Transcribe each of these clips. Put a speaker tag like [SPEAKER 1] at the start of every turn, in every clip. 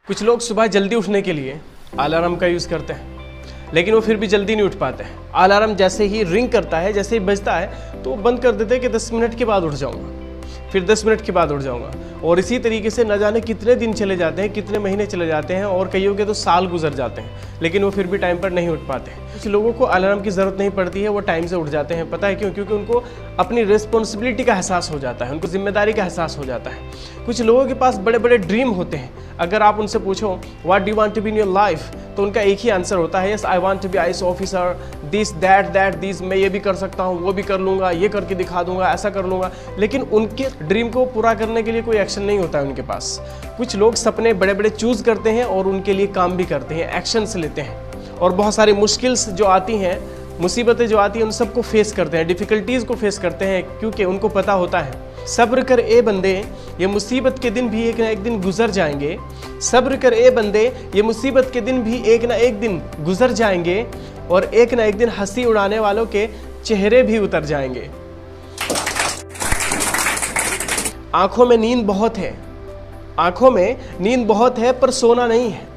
[SPEAKER 1] कुछ लोग सुबह जल्दी उठने के लिए अलार्म का यूज़ करते हैं, लेकिन वो फिर भी जल्दी नहीं उठ पाते हैं। अलार्म जैसे ही रिंग करता है, जैसे ही बजता है तो वो बंद कर देते हैं कि 10 मिनट के बाद उठ जाऊंगा, फिर 10 मिनट के बाद उठ जाऊंगा। और इसी तरीके से न जाने कितने दिन चले जाते हैं, कितने महीने चले जाते हैं और कईयों के तो साल गुजर जाते हैं, लेकिन वो फिर भी टाइम पर नहीं उठ पाते। कुछ लोगों को अलार्म की ज़रूरत नहीं पड़ती है, वो टाइम से उठ जाते हैं। पता है क्यों? क्योंकि उनको अपनी रिस्पॉन्सिबिलिटी का एहसास हो जाता है, उनको जिम्मेदारी का एहसास हो जाता है। कुछ लोगों के पास बड़े बड़े ड्रीम होते हैं। अगर आप उनसे पूछो what do you want to be in your life, तो उनका एक ही आंसर होता है, yes I want to be IAS officer, this that this, मैं ये भी कर सकता हूँ, वो भी कर लूँगा, ये करके दिखा दूंगा, ऐसा कर लूँगा। लेकिन उनके ड्रीम को पूरा करने के लिए कोई एक्शन नहीं होता है उनके पास। कुछ लोग सपने बड़े बड़े चूज करते हैं और उनके लिए काम भी करते हैं, एक्शंस लेते हैं, और बहुत सारी मुश्किल्स जो आती हैं, मुसीबतें जो आती हैं, उन सबको फेस करते हैं, डिफ़िकल्टीज़ को फेस करते हैं, क्योंकि उनको पता होता है सब्र कर ए बंदे, ये मुसीबत के दिन भी एक ना एक दिन गुजर जाएंगे। सब्र कर ए बंदे, ये मुसीबत के दिन भी एक ना एक दिन गुजर जाएंगे, और एक ना एक दिन हंसी उड़ाने वालों के चेहरे भी उतर जाएंगे। आंखों में नींद बहुत है, आंखों में नींद बहुत है पर सोना नहीं है।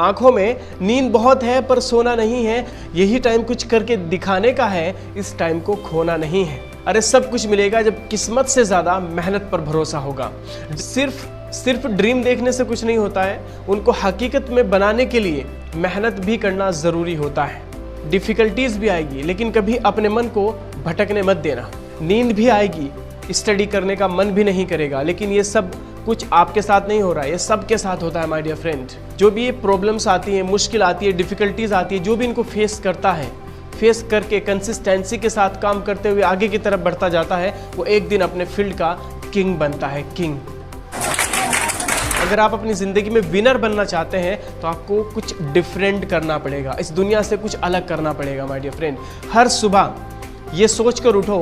[SPEAKER 1] आंखों में नींद बहुत है पर सोना नहीं है। यही टाइम कुछ करके दिखाने का है, इस टाइम को खोना नहीं है। अरे सब कुछ मिलेगा जब किस्मत से ज़्यादा मेहनत पर भरोसा होगा। सिर्फ ड्रीम देखने से कुछ नहीं होता है, उनको हकीकत में बनाने के लिए मेहनत भी करना ज़रूरी होता है। डिफ़िकल्टीज़ भी आएगी, लेकिन कभी अपने मन को भटकने मत देना। नींद भी आएगी, स्टडी करने का मन भी नहीं करेगा, लेकिन ये सब कुछ आपके साथ नहीं हो रहा है, ये सब के साथ होता है माय डियर फ्रेंड। जो भी ये प्रॉब्लम्स आती हैं, मुश्किल आती है, डिफ़िकल्टीज़ आती है, जो भी इनको फेस करता है, फेस करके कंसिस्टेंसी के साथ काम करते हुए आगे की तरफ बढ़ता जाता है, वो एक दिन अपने फील्ड का किंग बनता है, किंग। अगर आप अपनी ज़िंदगी में विनर बनना चाहते हैं तो आपको कुछ डिफरेंट करना पड़ेगा, इस दुनिया से कुछ अलग करना पड़ेगा माय डियर फ्रेंड। हर सुबह ये सोच कर उठो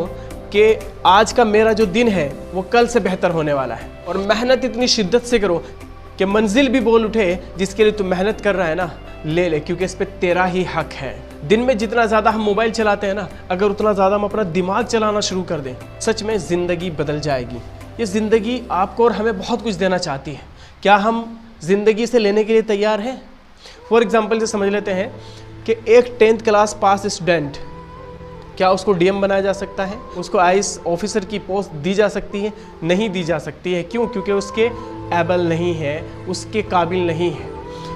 [SPEAKER 1] कि आज का मेरा जो दिन है वो कल से बेहतर होने वाला है, और मेहनत इतनी शिद्दत से करो कि मंजिल भी बोल उठे, जिसके लिए तू मेहनत कर रहा है ना, ले ले, क्योंकि इस पे तेरा ही हक है। दिन में जितना ज़्यादा हम मोबाइल चलाते हैं ना, अगर उतना ज़्यादा हम अपना दिमाग चलाना शुरू कर दें, सच में ज़िंदगी बदल जाएगी। ये ज़िंदगी आपको और हमें बहुत कुछ देना चाहती है। क्या हम ज़िंदगी से लेने के लिए तैयार हैं? फॉर एग्ज़ाम्पल से समझ लेते हैं कि एक 10th क्लास पास स्टूडेंट, क्या उसको डीएम बनाया जा सकता है? उसको आईएएस ऑफिसर की पोस्ट दी जा सकती है? नहीं दी जा सकती है। क्यों? क्योंकि उसके एबल नहीं है, उसके काबिल नहीं है।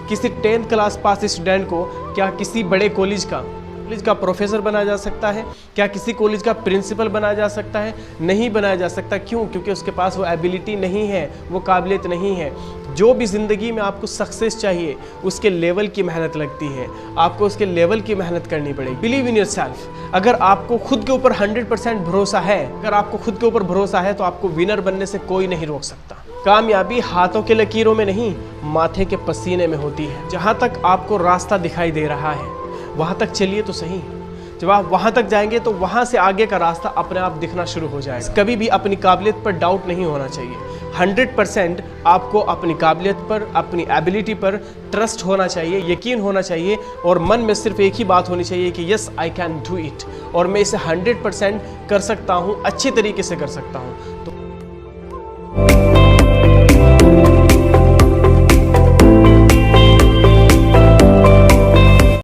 [SPEAKER 1] किसी 10th क्लास पास स्टूडेंट को क्या किसी बड़े कॉलेज का प्रोफेसर बनाया जा सकता है? क्या किसी कॉलेज का प्रिंसिपल बनाया जा सकता है? नहीं बनाया जा सकता। क्यों? क्योंकि उसके पास वो एबिलिटी नहीं है, वो काबिलियत नहीं है। जो भी ज़िंदगी में आपको सक्सेस चाहिए, उसके लेवल की मेहनत लगती है, आपको उसके लेवल की मेहनत करनी पड़ेगी। Believe in yourself. अगर आपको खुद के ऊपर 100% भरोसा है, अगर आपको खुद के ऊपर भरोसा है, तो आपको विनर बनने से कोई नहीं रोक सकता। कामयाबी हाथों के लकीरों में नहीं, माथे के पसीने में होती है। जहाँ तक आपको रास्ता दिखाई दे रहा है, वहाँ तक चलिए तो सही। जब आप वहाँ तक जाएंगे तो वहाँ से आगे का रास्ता अपने आप दिखना शुरू हो जाएगा। कभी भी अपनी काबिलियत पर डाउट नहीं होना चाहिए। 100% आपको अपनी काबिलियत पर, अपनी एबिलिटी पर ट्रस्ट होना चाहिए, यकीन होना चाहिए, और मन में सिर्फ एक ही बात होनी चाहिए कि yes I can do it, और मैं इसे 100% कर सकता हूँ, अच्छे तरीके से कर सकता हूँ। तो